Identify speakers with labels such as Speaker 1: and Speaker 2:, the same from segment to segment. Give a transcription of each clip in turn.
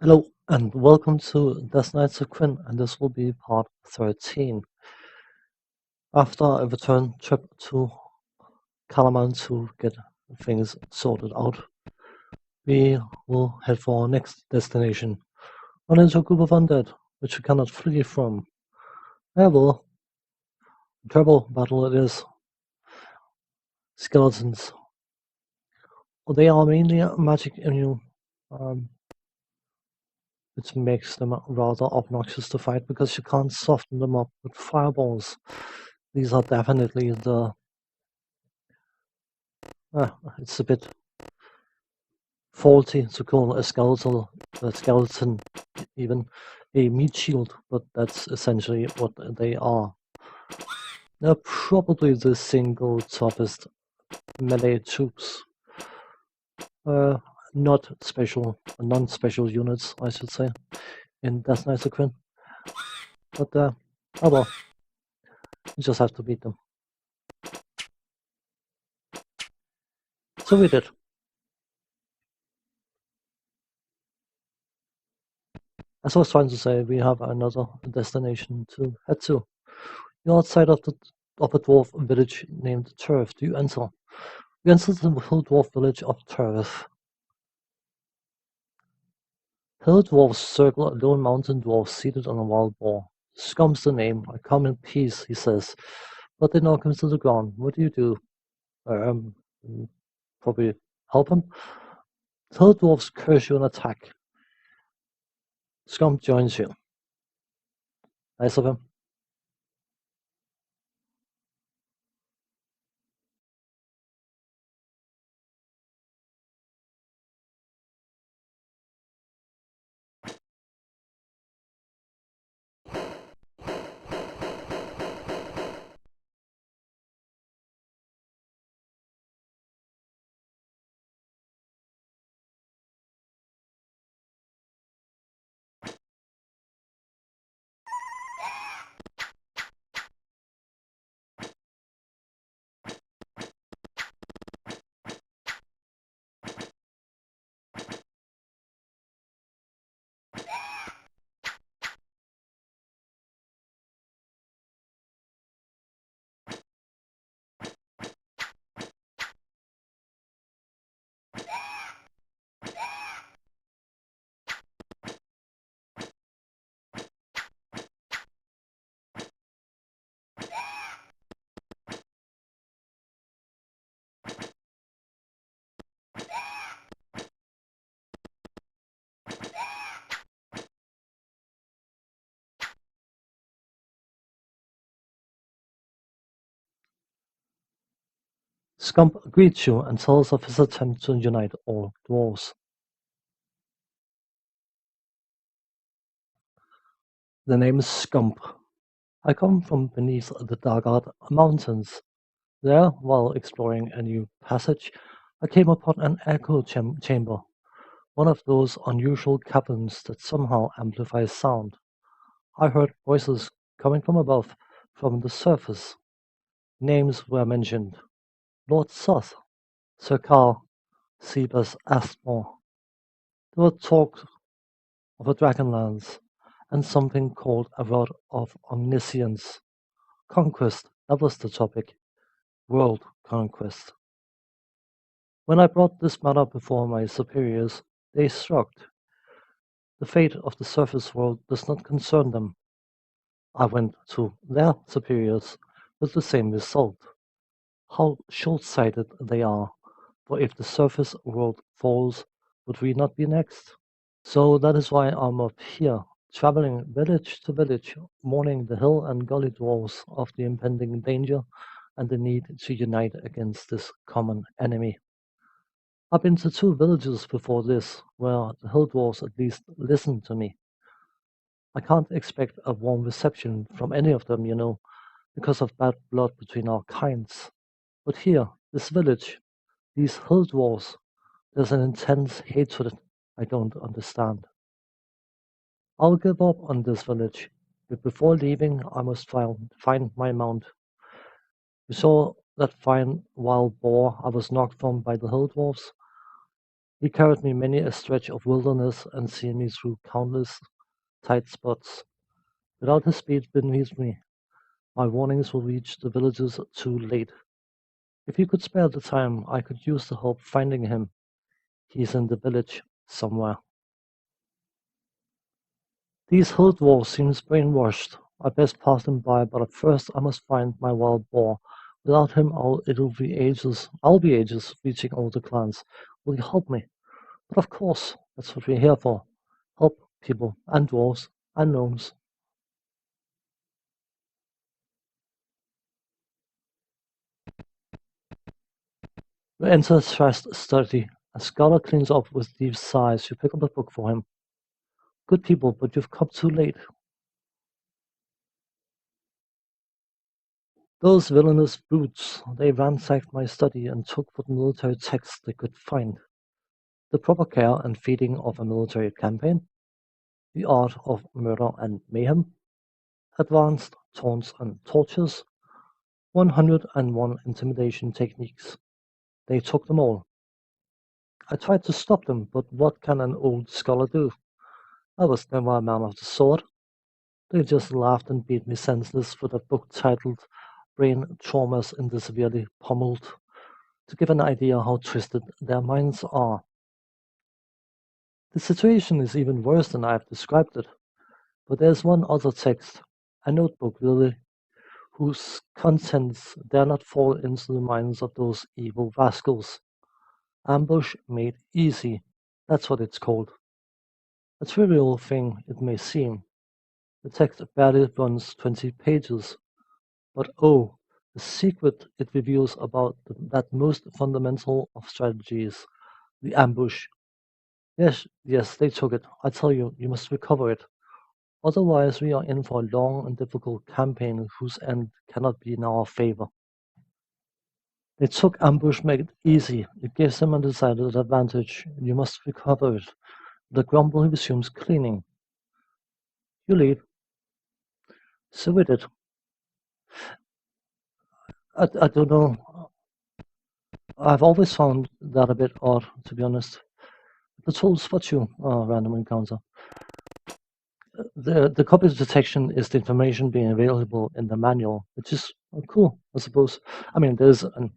Speaker 1: Hello and welcome to this Knights of Krynn, and this will be part 13. After a return trip to Kalaman to get things sorted out, we will head for our next destination. Run into a group of undead, which we cannot flee from. However, a terrible battle it is. Skeletons. They are mainly magic immune, which makes them rather obnoxious to fight because you can't soften them up with fireballs. These are definitely the it's a bit faulty to call a skeleton even a meat shield, but that's essentially what they are. They're probably the single toughest melee troops. Not special, non-special units, I should say, in Death Knights of Krynn. But oh well, you just have to beat them. So we did. As I was trying to say, we have another destination to head to. You're outside of a dwarf village named Turf. Do you enter? You enter the hill dwarf village of Turf. Hill dwarfs circle a lone mountain dwarf seated on a wild boar. Scum's the name. I come in peace, he says. But they knock him to the ground. What do you do? Um, Probably help him. Hill dwarfs curse you and attack. Scum joins you. Nice of him. Scump greets you and tells of his attempt to unite all dwarves. The name is Scump. I come from beneath the Dargard Mountains. There, while exploring a new passage, I came upon an echo chamber, one of those unusual caverns that somehow amplifies sound. I heard voices coming from above, from the surface. Names were mentioned. Lord Soth, Sir Carl, Sebas Astmore. There were talk of a Dragonlance, and something called a rod of omniscience. Conquest, that was the topic. World conquest. When I brought this matter before my superiors, they shrugged. The fate of the surface world does not concern them. I went to their superiors with the same result. How short-sighted they are, for if the surface world falls, would we not be next? So that is why I'm up here, traveling village to village, warning the hill and gully dwarves of the impending danger and the need to unite against this common enemy. I've been to 2 villages before this, where the hill dwarves at least listened to me. I can't expect a warm reception from any of them, because of bad blood between our kinds. But here, this village, these hill dwarves, there's an intense hatred I don't understand. I'll give up on this village, but before leaving I must find my mount. You saw that fine wild boar I was knocked from by the hill dwarfs? He carried me many a stretch of wilderness and seen me through countless tight spots. Without his speed beneath me, my warnings will reach the villagers too late. If you could spare the time, I could use the help finding him. He's in the village somewhere. These hill dwarfs seem brainwashed. I best pass them by, but at first I must find my wild boar. Without him, I'll be ages reaching all the clans. Will you help me? But of course, that's what we're here for. Help people and dwarves and gnomes. We enter Thrast's study. A scholar cleans up with deep sighs. You pick up a book for him. Good people, but you've come too late. Those villainous brutes, they ransacked my study and took what military texts they could find. The proper care and feeding of a military campaign, the art of murder and mayhem, advanced taunts and tortures, 101 intimidation techniques. They took them all. I tried to stop them, but what can an old scholar do? I was never a man of the sword. They just laughed and beat me senseless with a book titled Brain Traumas in the Severely Pummeled, to give an idea how twisted their minds are. The situation is even worse than I've described it, but there's one other text, a notebook really, whose contents dare not fall into the minds of those evil rascals. Ambush made easy, that's what it's called. A trivial thing it may seem. The text barely runs 20 pages, but oh, the secret it reveals about that most fundamental of strategies, the ambush. Yes, they took it. I tell you, you must recover it. Otherwise, we are in for a long and difficult campaign whose end cannot be in our favor. They took ambush made it easy. It gives them a decided advantage. You must recover it. The grumble resumes cleaning. You leave. So we did. I don't know. I've always found that a bit odd, to be honest. The tools spot you, random encounter. The copy detection is the information being available in the manual, which is cool, I suppose. I mean, there's a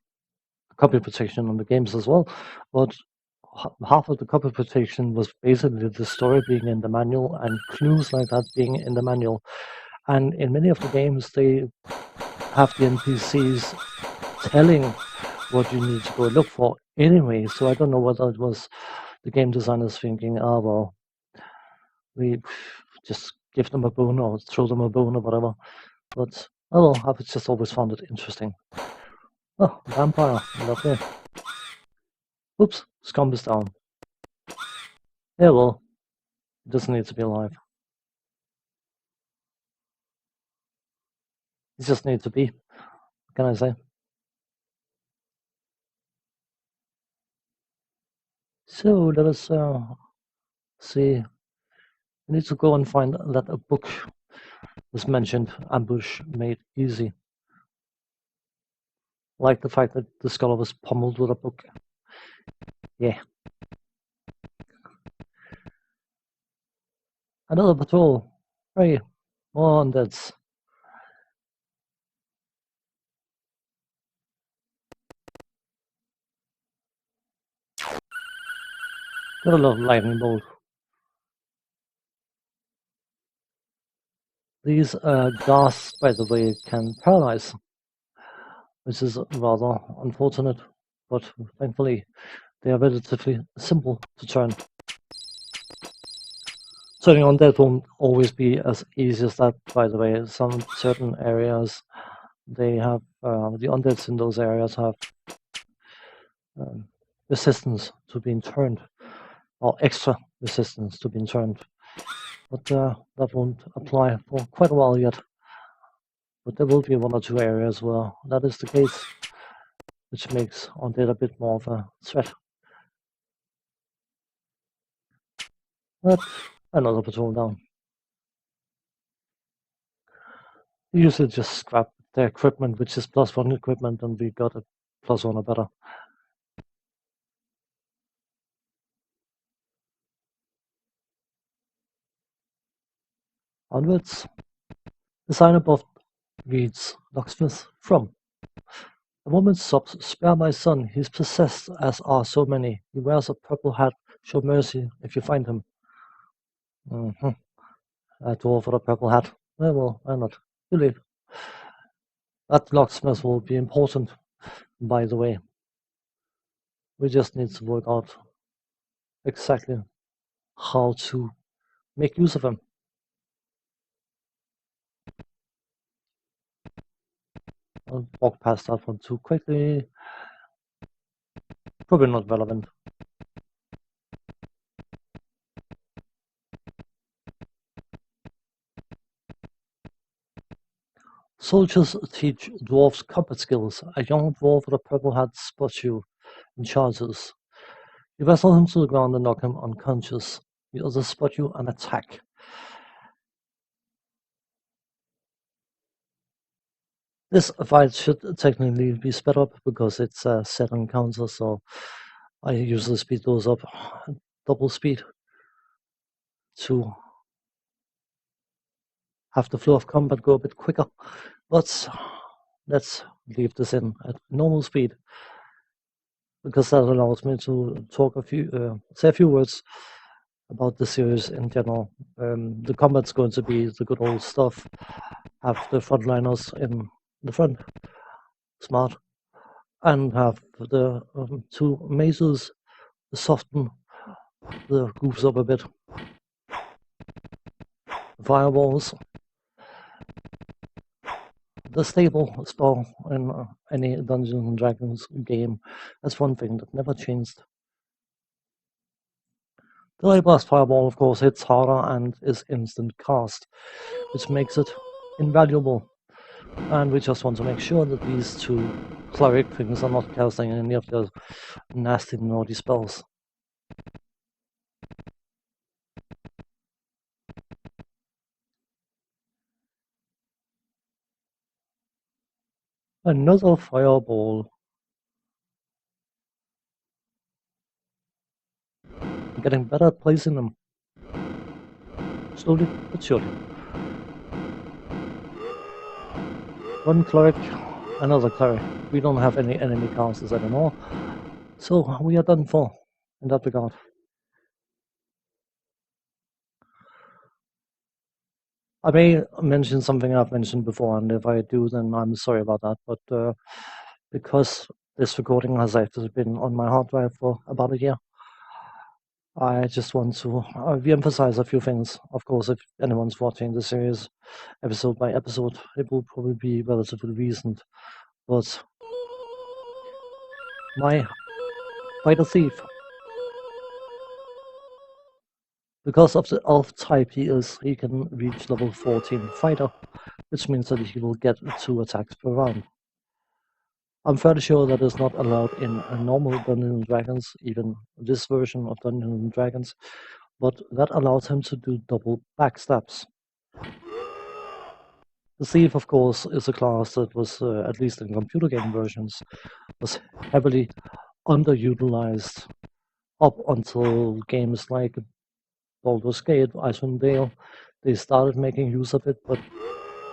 Speaker 1: copy protection on the games as well, but half of the copy protection was basically the story being in the manual and clues like that being in the manual. And in many of the games, they have the NPCs telling what you need to go look for anyway. So I don't know whether it was the game designers thinking, oh, well, we just give them a bone or throw them a bone or whatever. But oh well, I've just always found it interesting. Oh, vampire, lovely. Oops, scum is down. Yeah, well, it doesn't need to be alive. It just needs to be. What can I say? So let us see. We need to go and find that a book was mentioned. Ambush made easy. Like the fact that the scholar was pummeled with a book. Yeah. Another patrol. Hey, more undeads. Gotta love lightning bolt. These ghasts, by the way, can paralyze, which is rather unfortunate, but thankfully they are relatively simple to turn. Turning on that won't always be as easy as that, by the way. Some certain areas, they have the undeads in those areas have resistance to being turned, or extra resistance to being turned. But that won't apply for quite a while yet. But there will be one or two areas where that is the case, which makes undead a bit more of a threat. But another patrol down. We usually just scrap their equipment, which is +1 equipment, and we got a +1 or better. Onwards. The sign above reads Locksmith from. The woman sobs, "Spare my son, he's possessed, as are so many. He wears a purple hat. Show mercy if you find him." Mm-hmm. A dwarf with a purple hat. Well, why not? You leave. That locksmith will be important, by the way. We just need to work out exactly how to make use of him. I'll walk past that one too quickly. Probably not relevant. Soldiers teach dwarves combat skills. A young dwarf with a purple hat spots you and charges. You wrestle him to the ground and knock him unconscious. The others spot you and attack. This fight should technically be sped up because it's a set encounter, so I usually speed those up double speed to have the flow of combat go a bit quicker. But let's leave this in at normal speed because that allows me to talk say a few words about the series in general. The combat's going to be the good old stuff. Have the frontliners in the front, smart, and have the two mazes soften the groups up a bit. Fireballs, the stable spell in any Dungeons and Dragons game. That's one thing that never changed. The Light Blast Fireball, of course, hits harder and is instant cast, which makes it invaluable. And we just want to make sure that these two cleric things are not casting any of those nasty, naughty spells. Another fireball. I'm getting better at placing them. Slowly but surely. One cleric, another cleric. We don't have any enemy casters anymore, so we are done for in that regard. I may mention something I've mentioned before, and if I do, then I'm sorry about that. But because this recording has actually been on my hard drive for about a year, I just want to re-emphasize a few things. Of course, if anyone's watching the series episode by episode, it will probably be relatively recent. But my fighter thief, because of the elf type he is, he can reach level 14 fighter, which means that he will get 2 attacks per round. I'm fairly sure that is not allowed in a normal Dungeons and Dragons, even this version of Dungeons and Dragons, but that allows him to do double backstabs. The Thief, of course, is a class that was, at least in computer game versions, was heavily underutilized up until games like Baldur's Gate, Icewind Dale. They started making use of it, but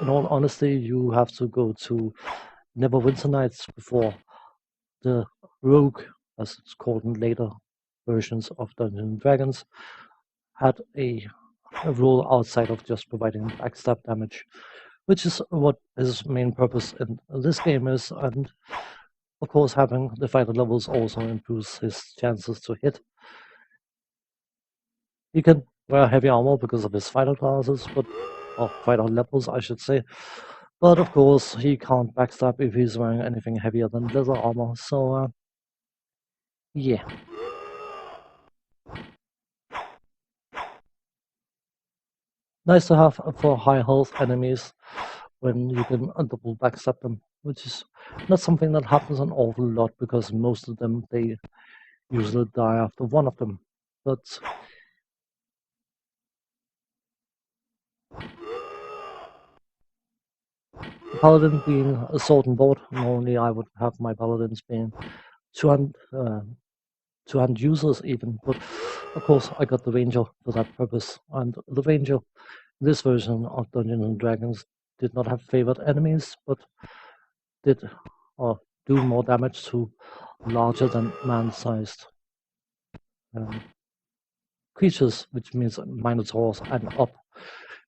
Speaker 1: in all honesty, you have to go to Neverwinter Nights before the Rogue, as it's called in later versions of Dungeons and Dragons, had a role outside of just providing backstab damage, which is what his main purpose in this game is, and of course having the fighter levels also improves his chances to hit. He can wear heavy armor because of his fighter classes, or fighter levels I should say, but of course he can't backstab if he's wearing anything heavier than leather armor, so yeah. Nice to have for high health enemies when you can double backstab them, which is not something that happens an awful lot because most of them, they usually die after one of them. But the paladin being a sword and board, normally I would have my paladins being two-hand users even, but of course I got the ranger for that purpose, and the ranger This version of Dungeons and Dragons did not have favorite enemies, but did or do more damage to larger than man-sized creatures, which means minotaurs and up.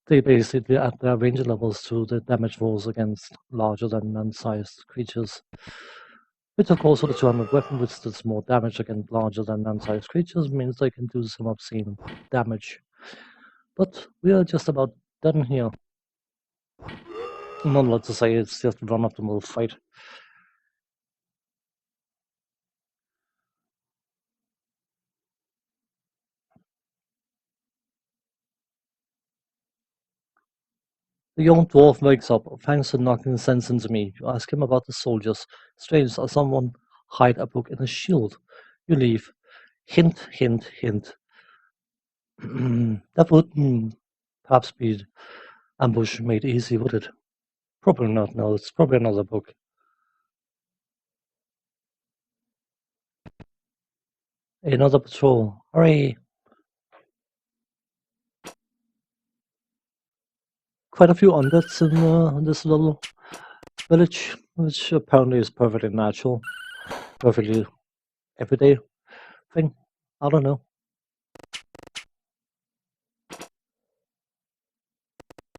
Speaker 1: They basically add their range levels to the damage rolls against larger than man-sized creatures. Which of course with the 200 weapon, which does more damage against larger than man-sized creatures, means they can do some obscene damage. But we are just about done here. Not a lot to say, it's just a run-of-the-mill fight. The young dwarf wakes up, thanks for knocking sense into me. You ask him about the soldiers. Strange that someone hide a book in a shield. You leave. Hint, hint, hint. That wouldn't perhaps be ambush made easy, would it? Probably not, no, it's probably another book. Another patrol. Hooray! Quite a few undeads in this little village, which apparently is perfectly natural, perfectly everyday thing. I don't know.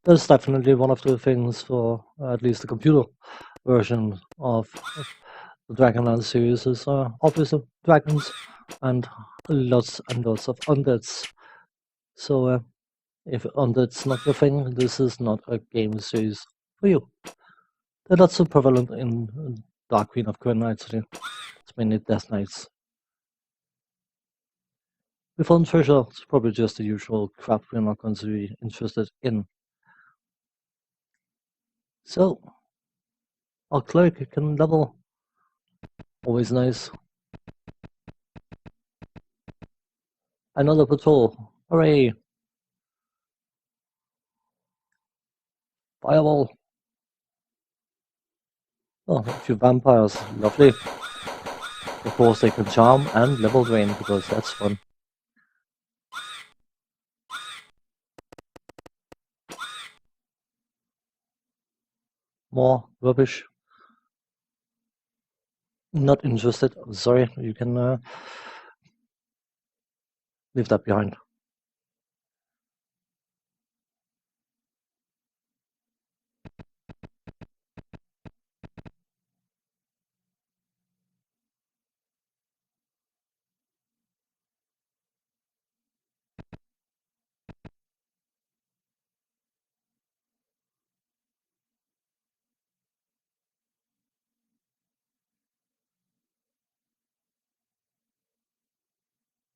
Speaker 1: That's definitely one of the things for at least the computer version of the Dragonlance series is obviously dragons and lots of undeads. So if undead's not your thing, this is not a game series for you. They're not so prevalent in Dark Queen of Krynn actually. It's mainly Death Knights. We found treasure, it's probably just the usual crap we're not going to be interested in. So, our cleric can level. Always nice. Another patrol. Hooray! Fireball. Oh, a few vampires. Lovely. Of course, they can charm and level drain because that's fun. More rubbish. Not interested. Sorry, you can leave that behind.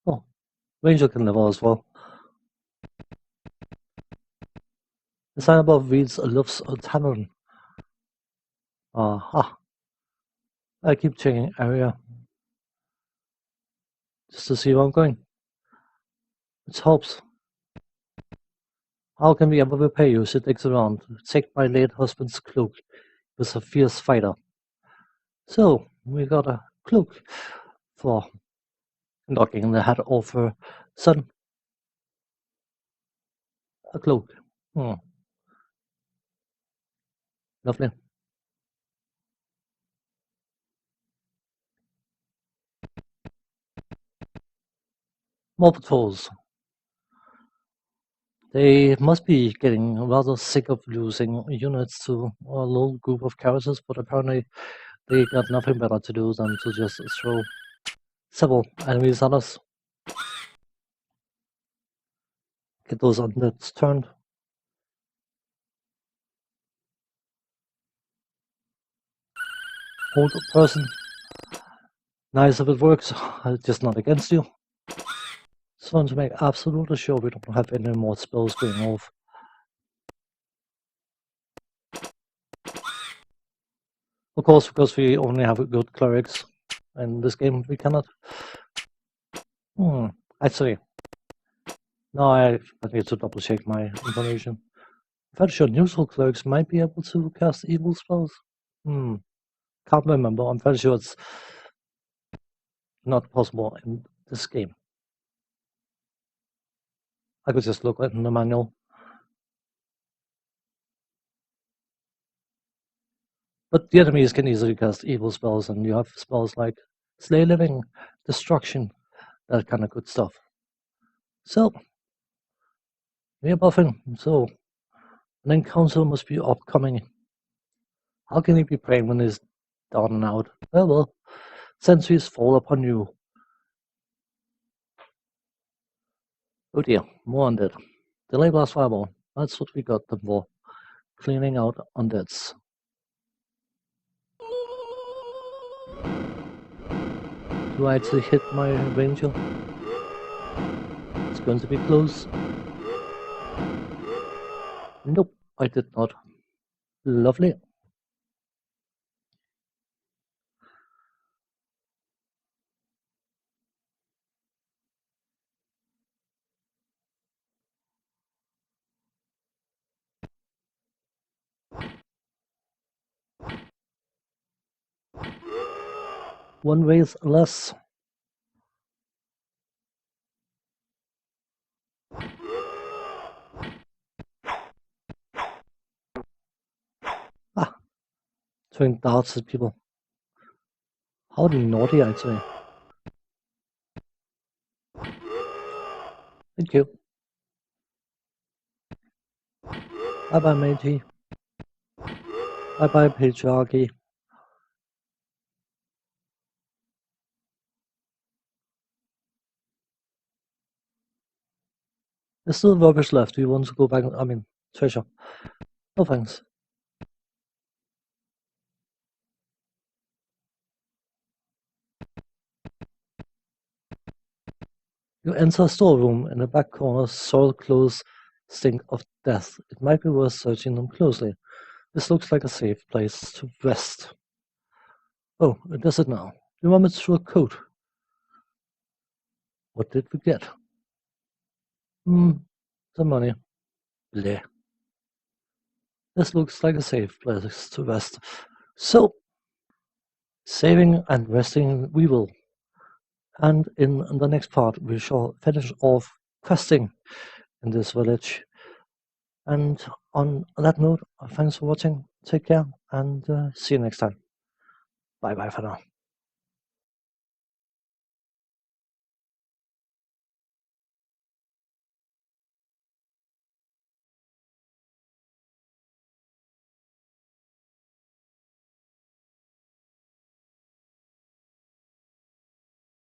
Speaker 1: Oh, Ranger can level as well. The sign above reads Luft's Tavern. Aha. I keep checking area just to see where I'm going. It's hopes. How can we ever repay you? She digs around. Take my late husband's cloak. He was a fierce fighter. So, we got a cloak for knocking the head off her son. A cloak. Hmm. Lovely. More patrols. They must be getting rather sick of losing units to a little group of characters, but apparently they got nothing better to do than to just throw several enemies at us. Get those undeads turned. Hold a person. Nice if it works, just not against you. Just want to make absolutely sure we don't have any more spells going off. Of course, because we only have good clerics in this game, we cannot. Actually, no, I need to double check my information. I'm fairly sure neutral clerics might be able to cast evil spells. Can't remember. I'm fairly sure it's not possible in this game. I could just look in the manual. But the enemies can easily cast evil spells, and you have spells like Slay Living, Destruction, that kind of good stuff. So, we are buffing, so an encounter must be upcoming. How can he be praying when he's down and out? Well, centuries fall upon you. Oh dear, more undead. Delay blast fireball. That's what we got them for. Cleaning out undeads. Do I actually hit my ranger? It's going to be close. Nope, I did not. Lovely. One raise less. Ah, throwing darts at people. How naughty, I'd say. Thank you. Bye bye, matey. Bye bye, patriarchy. There's still rubbish left. Do you want to go back? I mean, treasure. No thanks. You enter a storeroom in the back corner, soiled clothes stink of death. It might be worth searching them closely. This looks like a safe place to rest. Oh, it does it now. You rummage through a coat. What did we get? Some money. Bleh. This looks like a safe place to rest. So, saving and resting we will. And in the next part, we shall finish off questing in this village. And on that note, thanks for watching. Take care and see you next time. Bye bye for now.